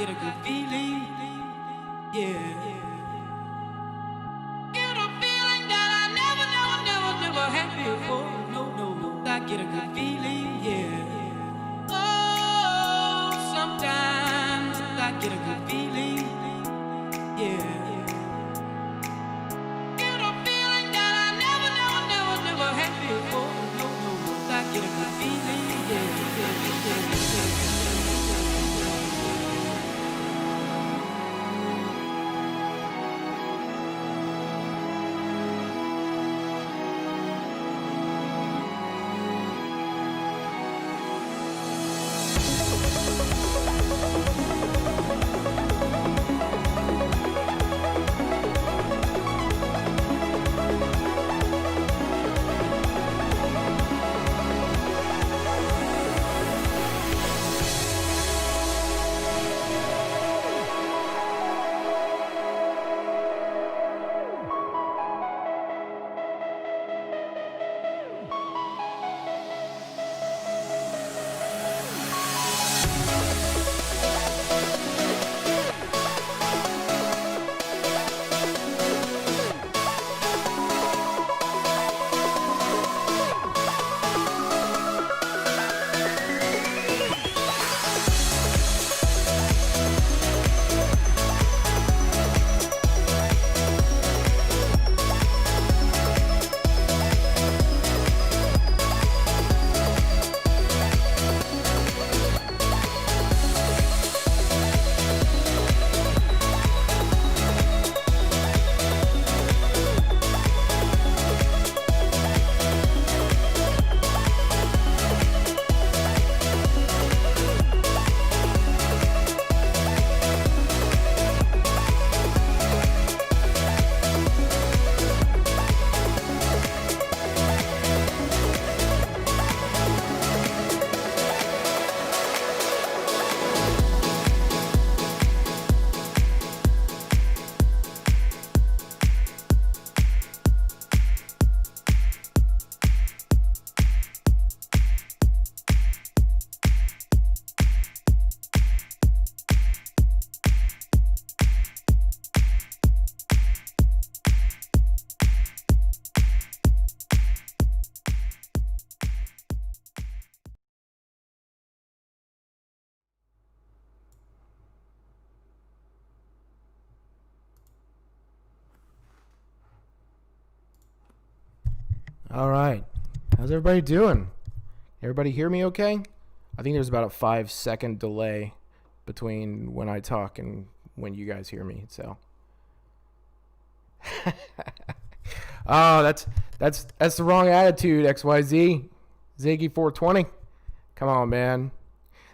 get a good feeling, yeah. Get a feeling that I never had before. No, I get a good feeling, yeah. Oh, sometimes I get a good feeling, yeah. Get a feeling that I never had before. No, I get a good feeling, yeah. All right. How's everybody doing? Everybody hear me okay? I think there's about a 5-second delay between when I talk and when you guys hear me. So, oh, that's the wrong attitude, XYZ. Ziggy 420. Come on, man.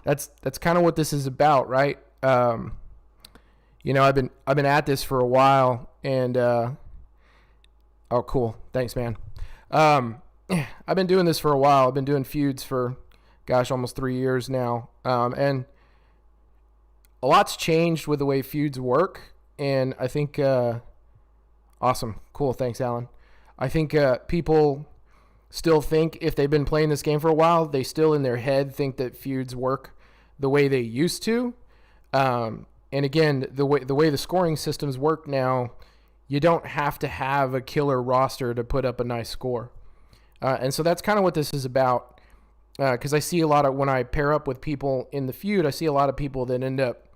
That's kind of what this is about, right? You know, I've been at this for a while, and oh, cool. Thanks, man. I've been doing this for a while. I've been doing feuds for, gosh, almost 3 years now. And a lot's changed with the way feuds work. And I think, awesome. Cool. Thanks, Alan. I think, people still think if they've been playing this game for a while, they still in their head think that feuds work the way they used to. And again, the way the scoring systems work now, you don't have to have a killer roster to put up a nice score. And so that's kind of what this is about. Because I see a lot of, when I pair up with people in the feud, I see a lot of people that end up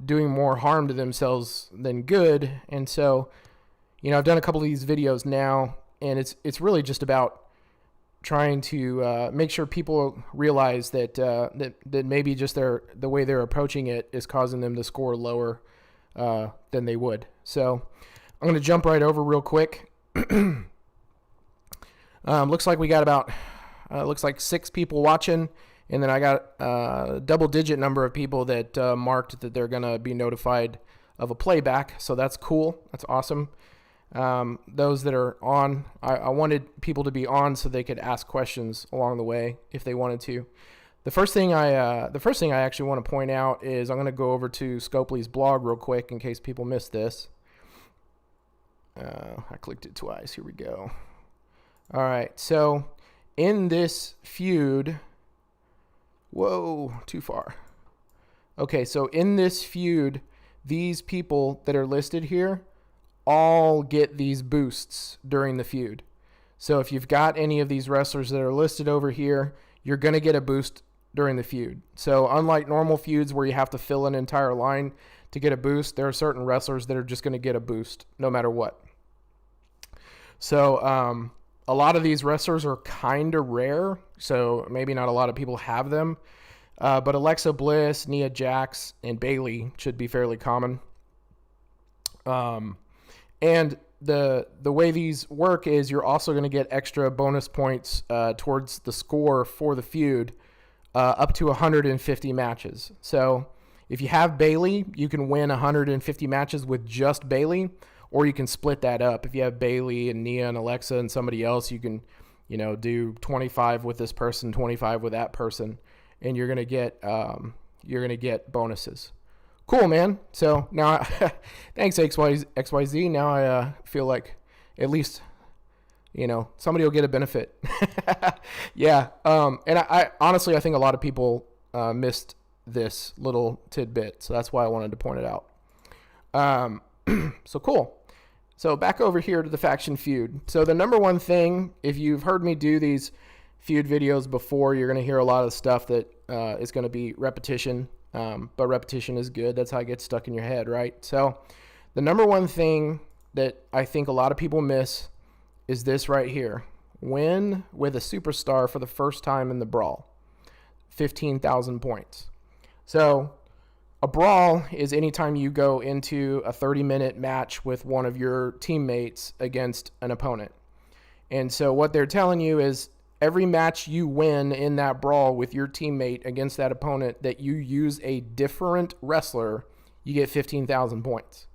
doing more harm to themselves than good. And so, you know, I've done a couple of these videos now, and it's really just about trying to make sure people realize that that maybe just the way they're approaching it is causing them to score lower than they would. So I'm going to jump right over real quick. Looks like we got about looks like 6 people watching, and then I got a double-digit number of people that marked that they're going to be notified of a playback. So that's cool. That's awesome. Those that are on, I wanted people to be on so they could ask questions along the way if they wanted to. The first thing I actually want to point out is I'm going to go over to Scopely's blog real quick in case people missed this. I clicked it twice. Here we go. All right. So in this feud, whoa, too far. Okay. So in this feud, these people that are listed here all get these boosts during the feud. So if you've got any of these wrestlers that are listed over here, you're going to get a boost during the feud. So unlike normal feuds where you have to fill an entire line to get a boost, there are certain wrestlers that are just going to get a boost no matter what. So a lot of these wrestlers are kind of rare, so maybe not a lot of people have them. But Alexa Bliss, Nia Jax, and Bayley should be fairly common. And the way these work is you're also going to get extra bonus points towards the score for the feud up to 150 matches. So if you have Bayley, you can win 150 matches with just Bayley, or you can split that up. If you have Bayley and Nia and Alexa and somebody else, you can, you know, do 25 with this person, 25 with that person, and you're going to get bonuses. Cool, man. So now, thanks XYZ. Now I feel like at least, you know, somebody will get a benefit. Yeah. And I honestly, I think a lot of people missed this little tidbit, so that's why I wanted to point it out. So cool. So back over here to the faction feud. So the number one thing, if you've heard me do these feud videos before, you're going to hear a lot of stuff that is going to be repetition. But repetition is good. That's how it gets stuck in your head, right? So the number one thing that I think a lot of people miss is this right here. Win with a superstar for the first time in the brawl. 15,000 points. So a brawl is anytime you go into a 30-minute match with one of your teammates against an opponent. And so what they're telling you is every match you win in that brawl with your teammate against that opponent that you use a different wrestler, you get 15,000 points.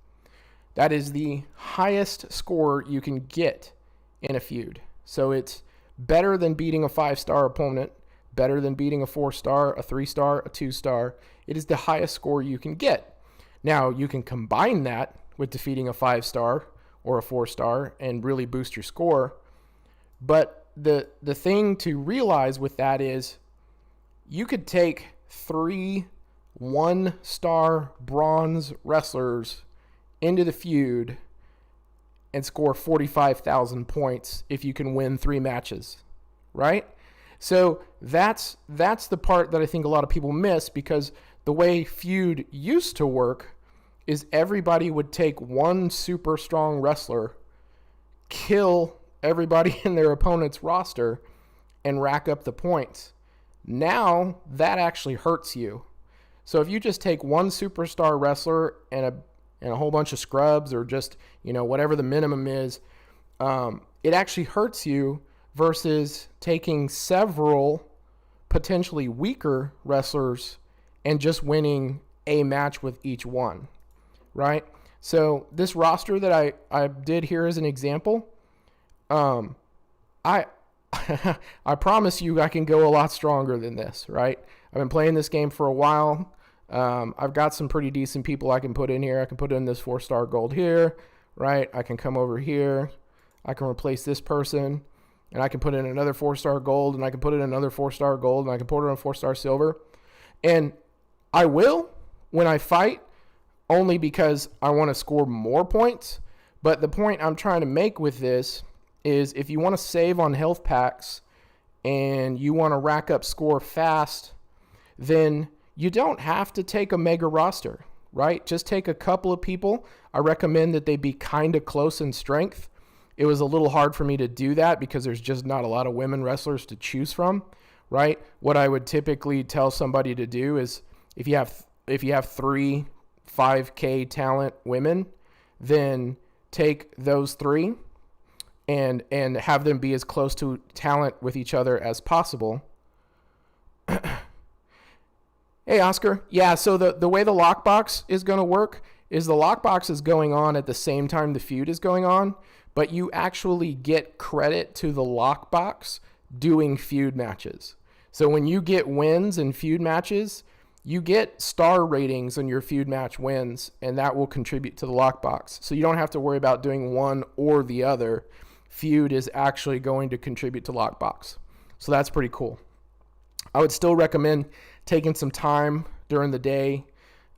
That is the highest score you can get in a feud. So it's better than beating a 5-star opponent, better than beating a 4-star, a 3-star, a 2-star. It is the highest score you can get. Now, you can combine that with defeating a 5-star or a 4-star and really boost your score. But the thing to realize with that is you could take 3 1-star bronze wrestlers into the feud and score 45,000 points if you can win 3 matches, right? So that's the part that I think a lot of people miss, because the way feud used to work is everybody would take one super strong wrestler, kill everybody in their opponent's roster and rack up the points. Now that actually hurts you. So if you just take one superstar wrestler and a whole bunch of scrubs, or just, whatever the minimum is, it actually hurts you versus taking several potentially weaker wrestlers and just winning a match with each one, right? So this roster that I did here as an example, I I promise you I can go a lot stronger than this, right? I've been playing this game for a while. I've got some pretty decent people I can put in here. I can put in this 4-star gold here, right? I can come over here. I can replace this person, and I can put in another 4-star gold, and I can put in another 4-star gold, and I can put in a 4-star silver. And I will when I fight, only because I want to score more points. But the point I'm trying to make with this is, if you want to save on health packs and you want to rack up score fast, then you don't have to take a mega roster, right? Just take a couple of people. I recommend that they be kind of close in strength. It was a little hard for me to do that because there's just not a lot of women wrestlers to choose from, right? What I would typically tell somebody to do is, if you have 3 5K talent women, then take those 3 and have them be as close to talent with each other as possible. Hey, Oscar. Yeah, so the way the lockbox is going to work is the lockbox is going on at the same time the feud is going on, but you actually get credit to the lockbox doing feud matches. So when you get wins in feud matches, you get star ratings on your feud match wins, and that will contribute to the lockbox. So you don't have to worry about doing one or the other. Feud is actually going to contribute to lockbox. So that's pretty cool. I would still recommend taking some time during the day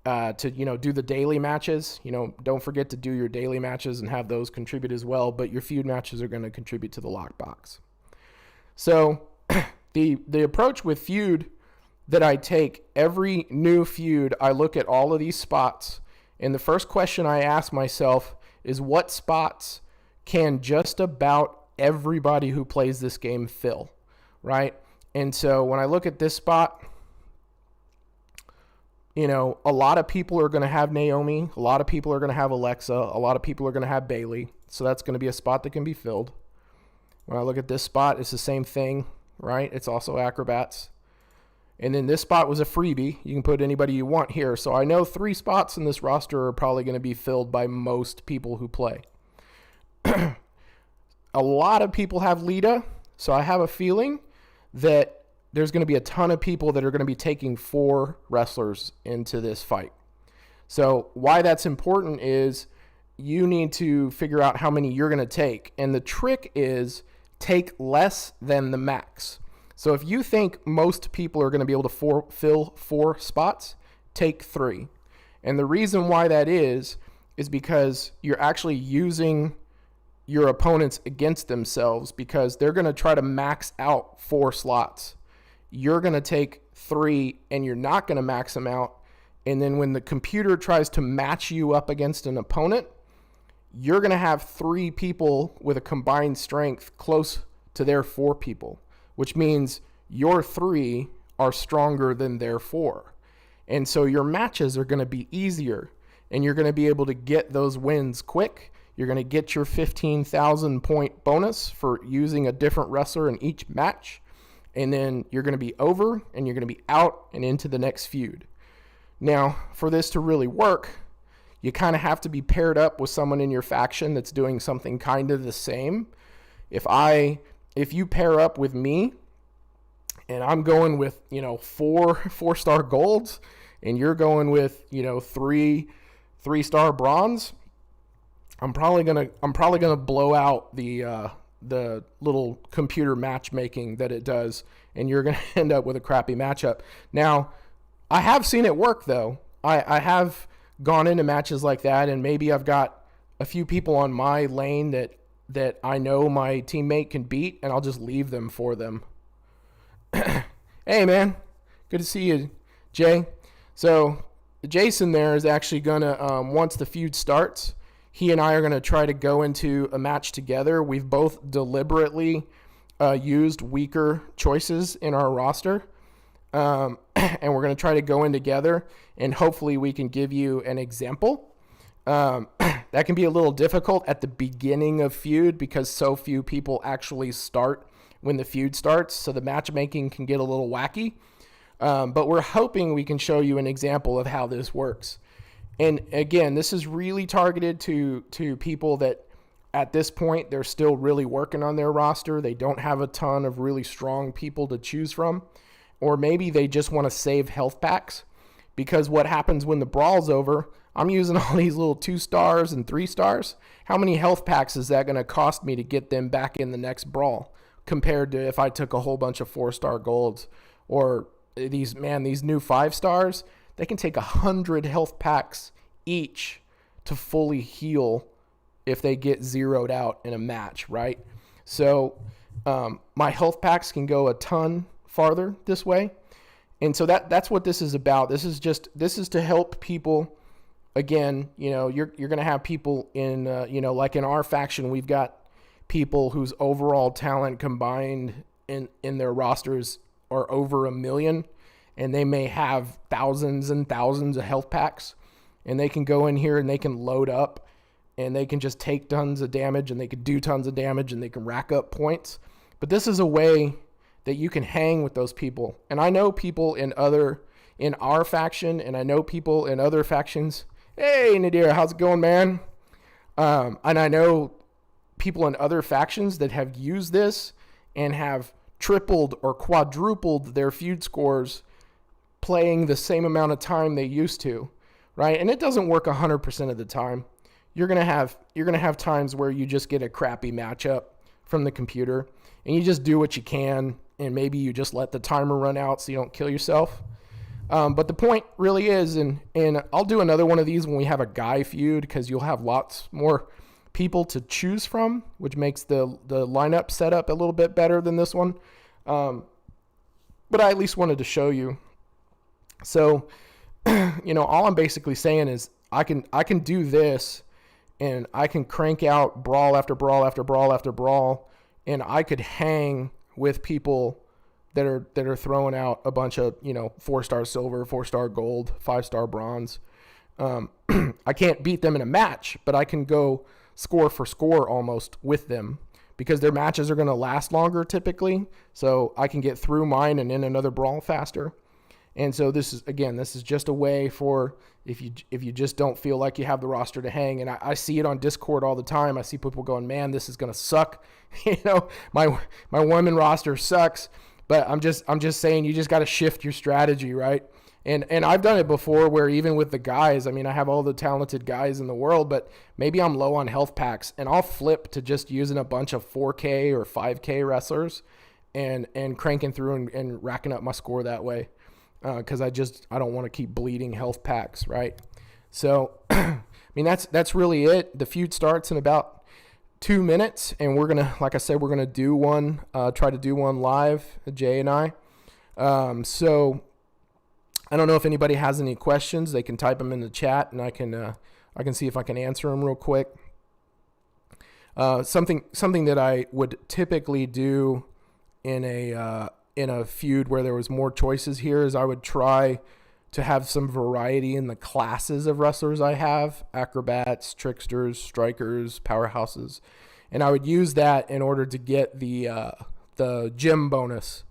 to do the daily matches. Don't forget to do your daily matches and have those contribute as well, but your feud matches are going to contribute to the lockbox. So the approach with feud that I take, every new feud, I look at all of these spots, and the first question I ask myself is, what spots can just about everybody who plays this game fill, right? And so when I look at this spot, a lot of people are going to have Naomi, a lot of people are going to have Alexa, a lot of people are going to have Bayley, so that's going to be a spot that can be filled. When I look at this spot, it's the same thing, right? It's also acrobats. And then this spot was a freebie. You can put anybody you want here. So I know 3 spots in this roster are probably going to be filled by most people who play. A lot of people have Lita, so I have a feeling that there's going to be a ton of people that are going to be taking 4 wrestlers into this fight. So why that's important is you need to figure out how many you're going to take. And the trick is take less than the max. So if you think most people are going to be able to fill 4 spots, take 3. And the reason why that is because you're actually using your opponents against themselves, because they're going to try to max out 4 slots. You're going to take 3 and you're not going to max them out. And then when the computer tries to match you up against an opponent, you're going to have 3 people with a combined strength close to their 4 people, which means your 3 are stronger than their 4. And so your matches are going to be easier, and you're going to be able to get those wins quick. You're going to get your 15,000 point bonus for using a different wrestler in each match. And then you're going to be over, and you're going to be out and into the next feud. Now, for this to really work, you kind of have to be paired up with someone in your faction that's doing something kind of the same. If you pair up with me and I'm going with, 4-star golds, and you're going with, 3-star bronze, I'm probably gonna blow out the little computer matchmaking that it does, and you're gonna end up with a crappy matchup. Now, I have seen it work though. I have gone into matches like that, and maybe I've got a few people on my lane that I know my teammate can beat, and I'll just leave them for them. Hey, man. Good to see you, Jay. So Jason there is actually going to, once the feud starts, he and I are going to try to go into a match together. We've both deliberately used weaker choices in our roster. And we're going to try to go in together, and hopefully we can give you an example. That can be a little difficult at the beginning of feud because so few people actually start when the feud starts, so the matchmaking can get a little wacky. But we're hoping we can show you an example of how this works. And again, this is really targeted to people that at this point, they're still really working on their roster. They don't have a ton of really strong people to choose from. Or maybe they just want to save health packs. Because what happens when the brawl's over, I'm using all these little 2 stars and 3 stars. How many health packs is that going to cost me to get them back in the next brawl? Compared to if I took a whole bunch of 4-star golds. Or these new 5 stars, they can take 100 health packs each to fully heal if they get zeroed out in a match, right? So my health packs can go a ton farther this way. And so that's what this is about. This is to help people. Again, you're going to have people in, like in our faction, we've got people whose overall talent combined in their rosters are over 1 million, and they may have thousands and thousands of health packs, and they can go in here and they can load up, and they can just take tons of damage, and they can do tons of damage, and they can rack up points. But this is a way that you can hang with those people. And I know people in our faction, and I know people in other factions. Hey, Nadir, how's it going, man? And I know people in other factions that have used this and have tripled or quadrupled their feud scores playing the same amount of time they used to, right? And it doesn't work 100% of the time. You're gonna have times where you just get a crappy matchup from the computer, and you just do what you can, and maybe you just let the timer run out so you don't kill yourself. But the point really is, and I'll do another one of these when we have a guy feud, because you'll have lots more people to choose from, which makes the lineup setup a little bit better than this one. But I at least wanted to show you. So, all I'm basically saying is I can do this, and I can crank out brawl after brawl after brawl after brawl, and I could hang with people that are throwing out a bunch of 4-star silver, 4-star gold, 5-star bronze. I can't beat them in a match, but I can go score for score almost with them, because their matches are going to last longer typically. So I can get through mine and in another brawl faster. And so this is just a way for if you just don't feel like you have the roster to hang. And I see it on Discord all the time. I see people going, man, this is going to suck. My women roster sucks. But I'm just saying, you just got to shift your strategy, right? And I've done it before where even with the guys, I mean, I have all the talented guys in the world, but maybe I'm low on health packs, and I'll flip to just using a bunch of 4K or 5K wrestlers and cranking through and racking up my score that way. Because I don't want to keep bleeding health packs, right? So, I mean, that's really it. The feud starts in about 2 minutes, and we're gonna, like I said, we're gonna do one, try to do one live, Jay and I. So I don't know if anybody has any questions. They can type them in the chat, and I can see if I can answer them real quick. Something that I would typically do in a feud where there was more choices here is I would try to have some variety in the classes of wrestlers I have: acrobats, tricksters, strikers, powerhouses. And I would use that in order to get the gym bonus,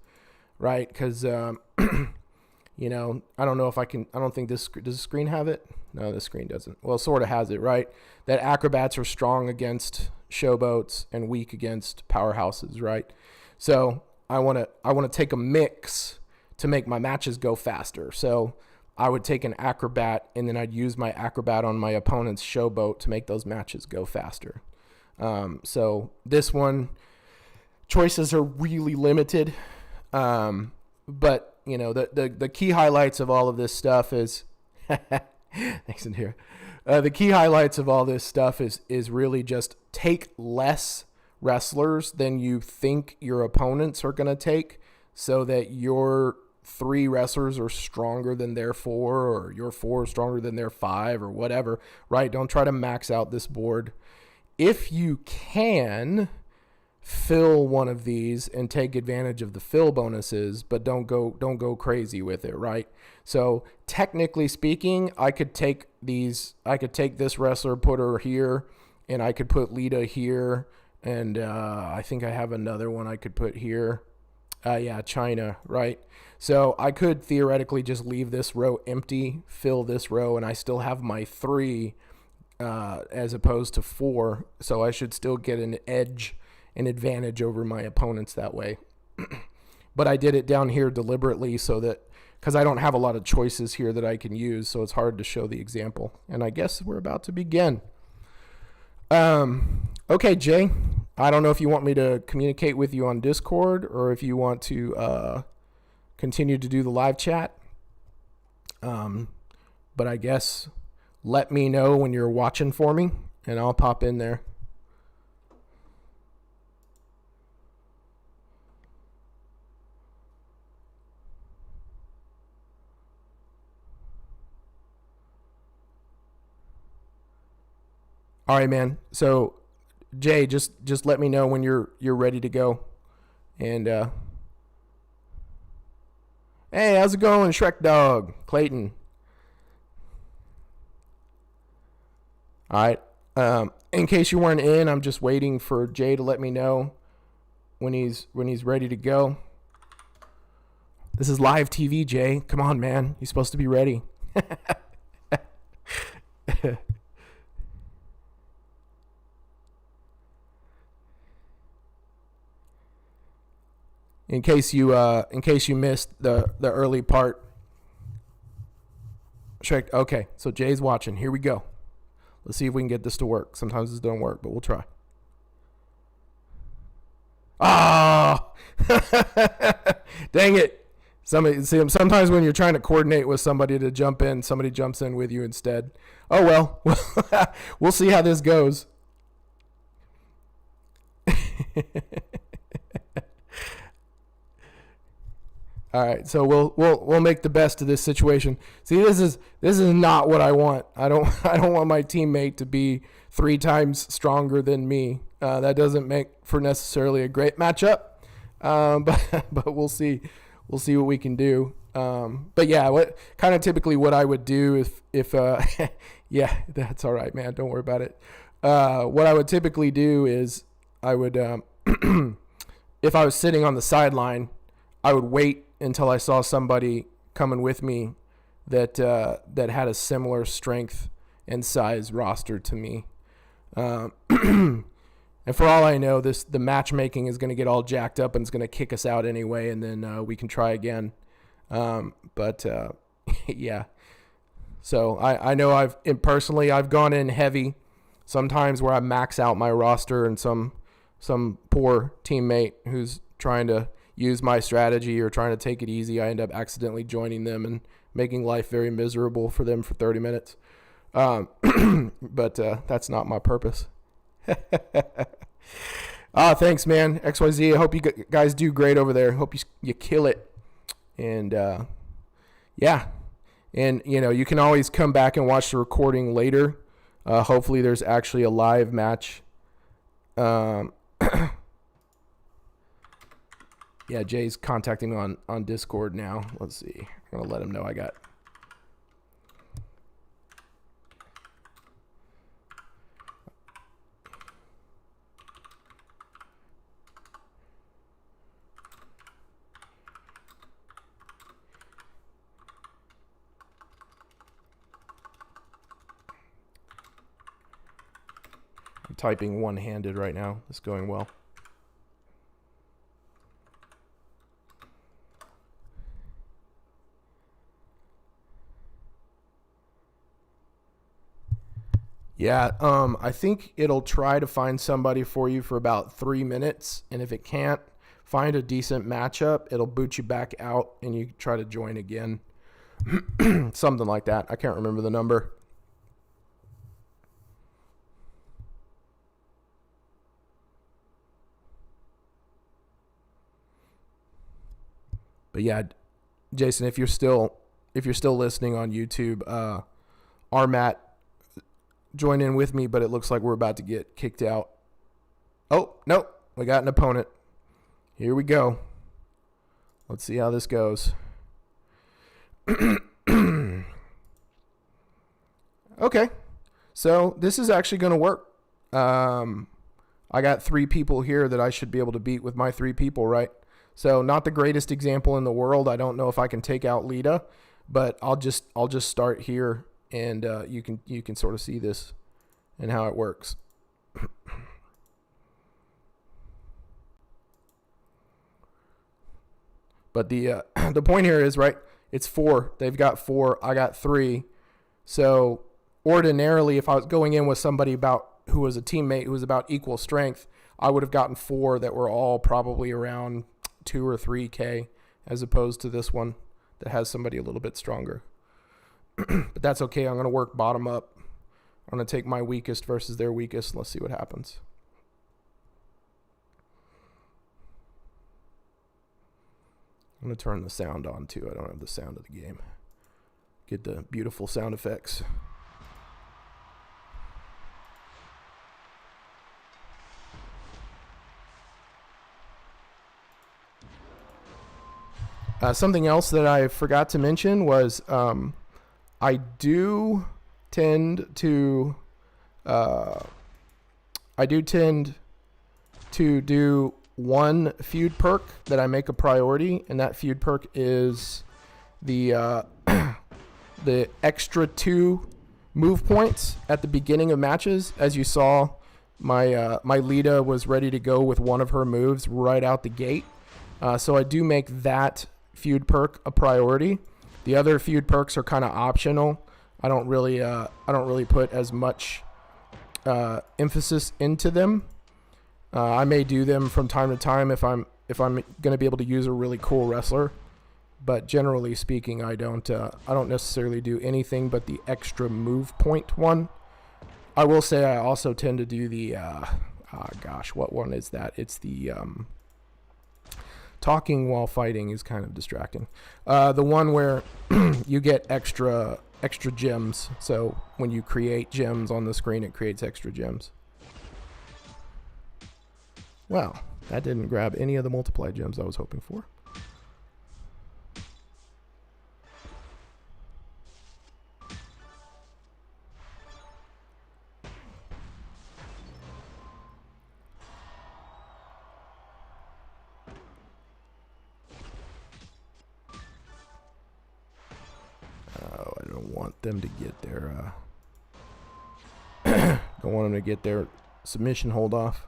right? Because, I don't know if I can, I don't think does the screen have it? No, the screen doesn't. Well, it sort of has it, right? That acrobats are strong against showboats and weak against powerhouses, right? So I want to take a mix to make my matches go faster. So I would take an acrobat, and then I'd use my acrobat on my opponent's showboat to make those matches go faster. So this one, choices are really limited. But the key highlights of all of this stuff is, thanks in here. The key highlights of all this stuff is really just take less wrestlers than you think your opponents are going to take, so that your 3 wrestlers are stronger than their 4, or your 4 is stronger than their 5, or whatever, right? Don't try to max out this board. If you can fill one of these and take advantage of the fill bonuses, but don't go crazy with it, right? So technically speaking, I could take this wrestler, put her here, and I could put Lita here, and I think I have another one I could put here. China, right? So I could theoretically just leave this row empty, fill this row, and I still have my 3 as opposed to 4. So I should still get an advantage over my opponents that way. But I did it down here deliberately so that, because I don't have a lot of choices here that I can use, so it's hard to show the example. And I guess we're about to begin. Okay, Jay, I don't know if you want me to communicate with you on Discord or if you want to continue to do the live chat. But I guess let me know when you're watching for me, and I'll pop in there. All right, man. So, Jay, just let me know when you're ready to go. And hey, how's it going, Shrek Dog, Clayton? All right. In case you weren't in, I'm just waiting for Jay to let me know when he's ready to go. This is live TV, Jay. Come on, man. You're supposed to be ready. In case you missed the early part. Okay, so Jay's watching. Here we go. Let's see if we can get this to work. Sometimes this doesn't work, but we'll try. Ah! Dang it. Sometimes when you're trying to coordinate with somebody to jump in, somebody jumps in with you instead. Oh well. We'll see how this goes. All right, so we'll make the best of this situation. See, this is not what I want. I don't want my teammate to be 3 times stronger than me. That doesn't make for necessarily a great matchup. But we'll see what we can do. But yeah, what I would do if yeah, that's all right, man. Don't worry about it. What I would typically do is I would if I was sitting on the sideline, I would wait until I saw somebody coming with me that had a similar strength and size roster to me. And for all I know, the matchmaking is going to get all jacked up and it's going to kick us out anyway, and then we can try again. Yeah. So I know I've gone in heavy sometimes where I max out my roster, and some poor teammate who's trying to use my strategy or trying to take it easy, I end up accidentally joining them and making life very miserable for them for 30 minutes. But that's not my purpose. Thanks, man. XYZ, I hope you guys do great over there. Hope you kill it. And yeah. And, you can always come back and watch the recording later. Hopefully there's actually a live match. Yeah, Jay's contacting me on Discord now. Let's see. I'm going to let him know I got. I'm typing one-handed right now. It's going well. Yeah, I think it'll try to find somebody for you for about 3 minutes, and if it can't find a decent matchup, it'll boot you back out, and you try to join again. Something like that. I can't remember the number. But yeah, Jason, if you're still listening on YouTube, Armat, join in with me, but it looks like we're about to get kicked out. Oh, no, we got an opponent. Here we go. Let's see how this goes. Okay, so this is actually going to work. I got 3 people here that I should be able to beat with my 3 people, right? So not the greatest example in the world. I don't know if I can take out Lita, but I'll just start here, and you can sort of see this and how it works. But the point here is, right, it's 4. They've got 4. I got 3. So ordinarily, if I was going in with somebody who was a teammate who was about equal strength, I would have gotten 4 that were all probably around 2 or 3K, as opposed to this one that has somebody a little bit stronger. But that's okay. I'm going to work bottom up. I'm going to take my weakest versus their weakest. Let's see what happens. I'm going to turn the sound on too. I don't have the sound of the game. Get the beautiful sound effects. Something else that I forgot to mention was I do tend to do one feud perk that I make a priority, and that feud perk is the the extra 2 move points at the beginning of matches. As you saw, my Lita was ready to go with one of her moves right out the gate. So I do make that feud perk a priority. The other feud perks are kind of optional. I don't really put as much emphasis into them. I may do them from time to time if I'm going to be able to use a really cool wrestler, but generally speaking, I don't necessarily do anything but the extra move point one. I will say I also tend to do the what one is that? It's the talking while fighting is kind of distracting. The one where you get extra gems. So when you create gems on the screen, it creates extra gems. Wow, that didn't grab any of the multiply gems I was hoping for. Oh, I don't want them to get their don't want them to get their submission hold off.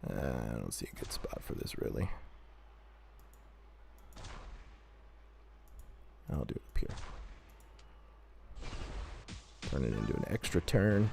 I don't see a good spot for this, really. I'll do it up here. Turn it into an extra turn.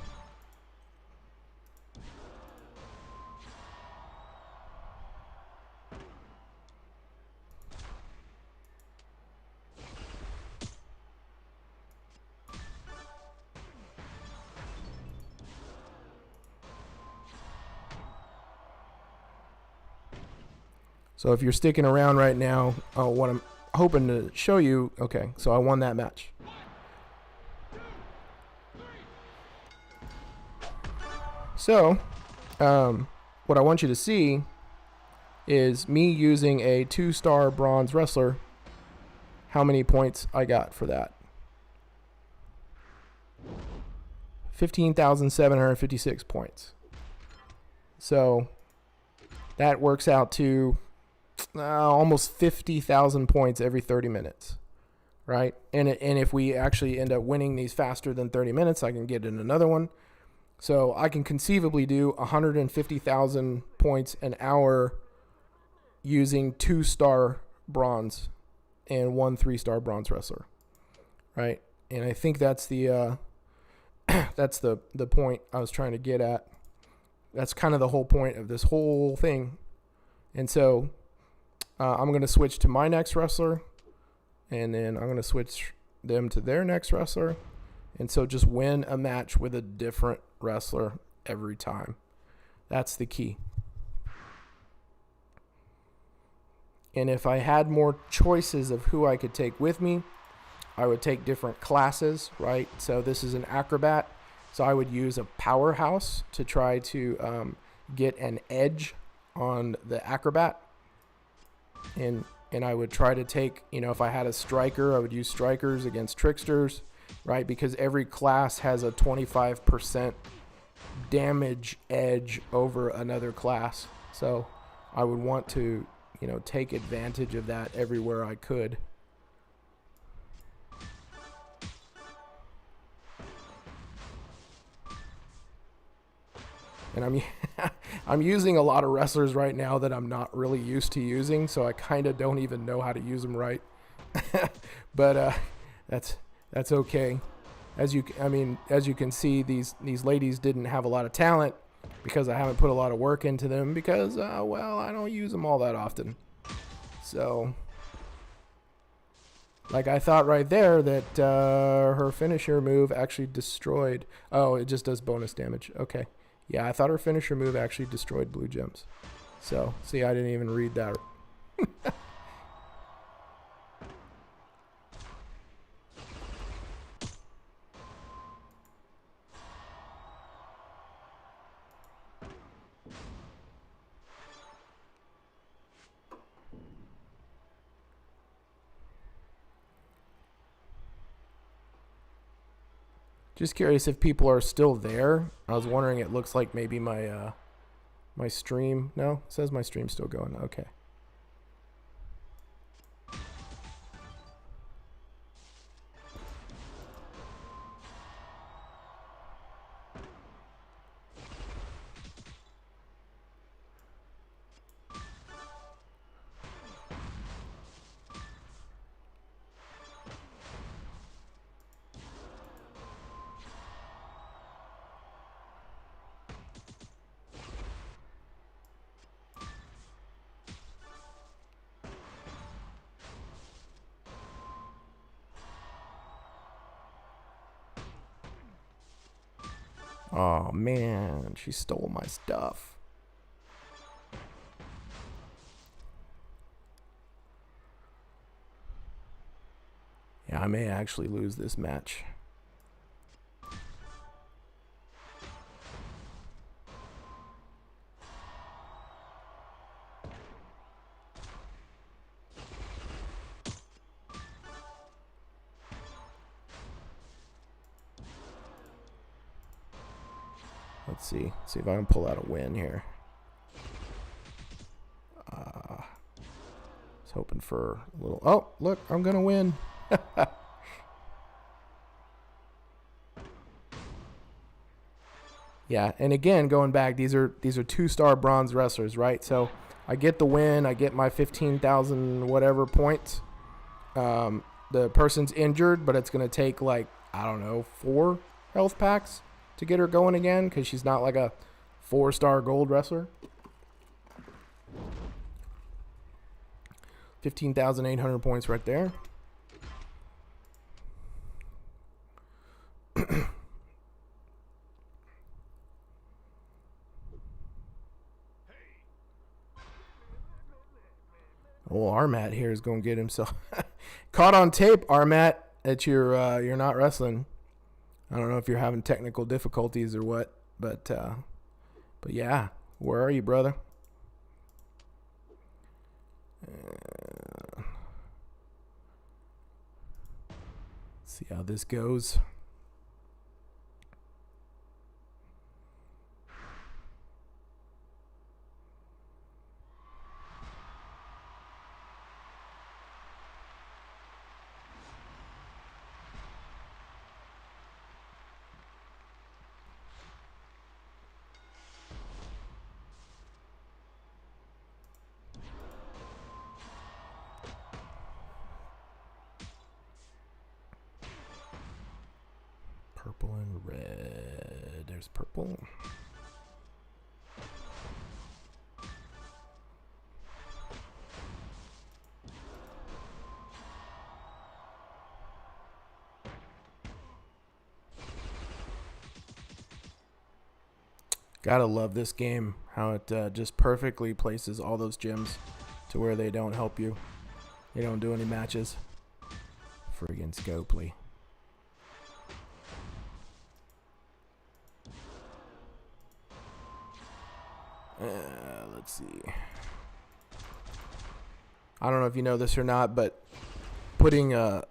So if you're sticking around right now, what I'm hoping to show you, okay, so I won that match. So, what I want you to see is me using a 2-star bronze wrestler, how many points I got for that. 15,756 points. So, that works out to almost 50,000 points every 30 minutes, right? And if we actually end up winning these faster than 30 minutes, I can get in another one. So I can conceivably do 150,000 points an hour using 2-star bronze and 1 3-star bronze wrestler, right? And I think that's the that's the point I was trying to get at. That's kind of the whole point of this whole thing. And so I'm going to switch to my next wrestler, and then I'm going to switch them to their next wrestler. And so just win a match with a different wrestler every time. That's the key. And if I had more choices of who I could take with me, I would take different classes, right? So this is an acrobat. So I would use a powerhouse to try to get an edge on the acrobat. And I would try to take, if I had a striker, I would use strikers against tricksters, right? Because every class has a 25% damage edge over another class. So I would want to, take advantage of that everywhere I could. And I'm using a lot of wrestlers right now that I'm not really used to using, so I kind of don't even know how to use them right. But that's okay. As you can see, these ladies didn't have a lot of talent because I haven't put a lot of work into them because I don't use them all that often. So like I thought right there that her finisher move actually destroyed. Oh, it just does bonus damage. Okay. Yeah, I thought her finisher move actually destroyed blue gems. So, see, I didn't even read that. Just curious if people are still there. I was wondering, it looks like maybe my my stream. No, it says my stream's still going. Okay. Oh man, she stole my stuff. Yeah, I may actually lose this match. Let's see if I can pull out a win here. I was hoping for a little. Oh, look, I'm gonna win. Yeah, and again, going back, these are 2-star bronze wrestlers, right? So I get the win, I get my 15,000 whatever points. The person's injured, but it's gonna take like, I don't know, 4 health packs to get her going again because she's not like a 4-star gold wrestler. 15,800 points right there. Well, Armat here is going to get himself caught on tape. Armat, that you're not wrestling. I don't know if you're having technical difficulties or what, but yeah, where are you, brother? Let's see how this goes. Purple and red. There's purple. Gotta love this game. How it just perfectly places all those gems to where they don't help you. They don't do any matches. Friggin' Scopely. Let's see. I don't know if you know this or not, but putting your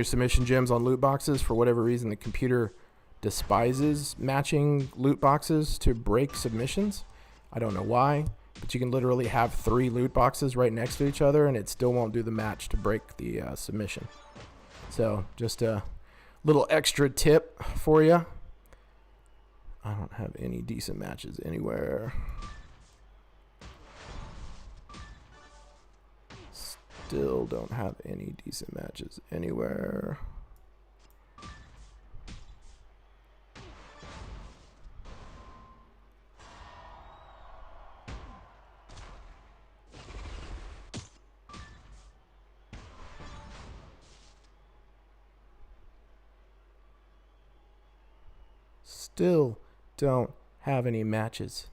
submission gems on loot boxes, for whatever reason, the computer despises matching loot boxes to break submissions. I don't know why, but you can literally have 3 loot boxes right next to each other and it still won't do the match to break the submission. So just a little extra tip for you. I don't have any decent matches anywhere. Still don't have any decent matches anywhere. Still don't have any matches.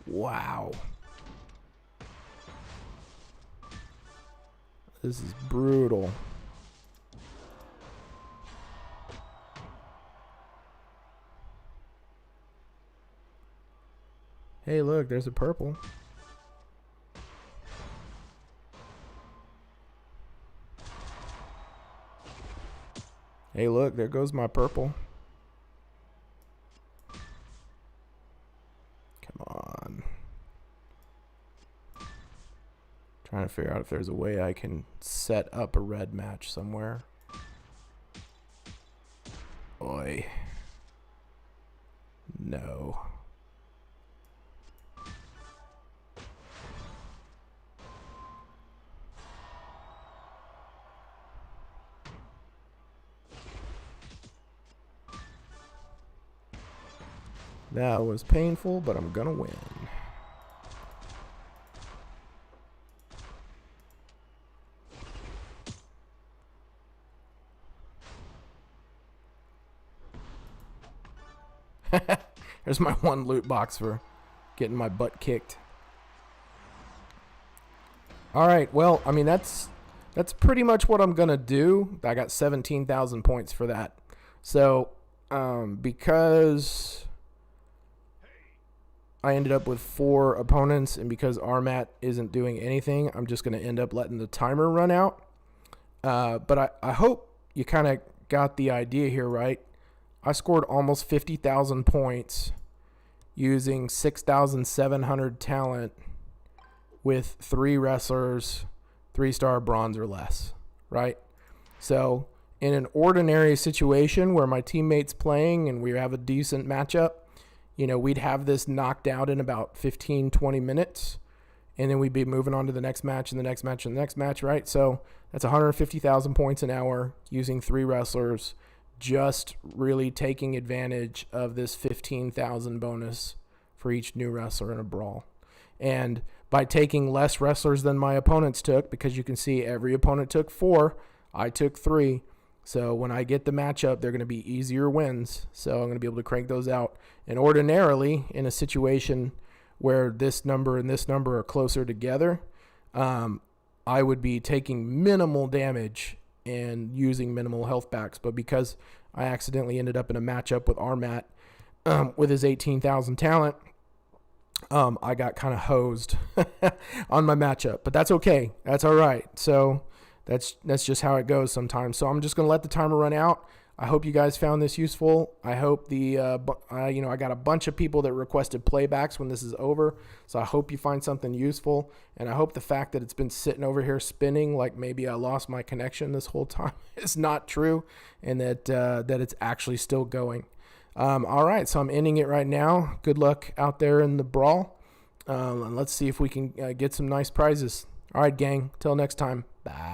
Wow. This is brutal. Hey, look, there's a purple. Hey, look, there goes my purple. Come on. Trying to figure out if there's a way I can set up a red match somewhere. Oi. No. That was painful, but I'm gonna win. There's my one loot box for getting my butt kicked. All right, well, I mean, that's pretty much what I'm gonna do. I got 17,000 points for that. So because I ended up with 4 opponents, and because Armat isn't doing anything, I'm just going to end up letting the timer run out. But I hope you kind of got the idea here, right? I scored almost 50,000 points using 6,700 talent with 3 wrestlers, 3-star bronze or less, right? So in an ordinary situation where my teammate's playing and we have a decent matchup, you know, we'd have this knocked out in about 15, 20 minutes, and then we'd be moving on to the next match and the next match and the next match, right? So that's 150,000 points an hour using 3 wrestlers, just really taking advantage of this 15,000 bonus for each new wrestler in a brawl. And by taking less wrestlers than my opponents took, because you can see every opponent took 4, I took 3. So when I get the matchup, they're going to be easier wins. So I'm going to be able to crank those out. And ordinarily, in a situation where this number and this number are closer together, I would be taking minimal damage and using minimal health backs. But because I accidentally ended up in a matchup with Armat with his 18,000 talent, I got kind of hosed on my matchup. But that's okay. That's all right. So that's just how it goes sometimes. So I'm just going to let the timer run out. I hope you guys found this useful. I hope I got a bunch of people that requested playbacks when this is over. So I hope you find something useful. And I hope the fact that it's been sitting over here spinning like maybe I lost my connection this whole time is not true, and that it's actually still going. All right, so I'm ending it right now. Good luck out there in the brawl. And let's see if we can get some nice prizes. All right, gang. Till next time. Bye.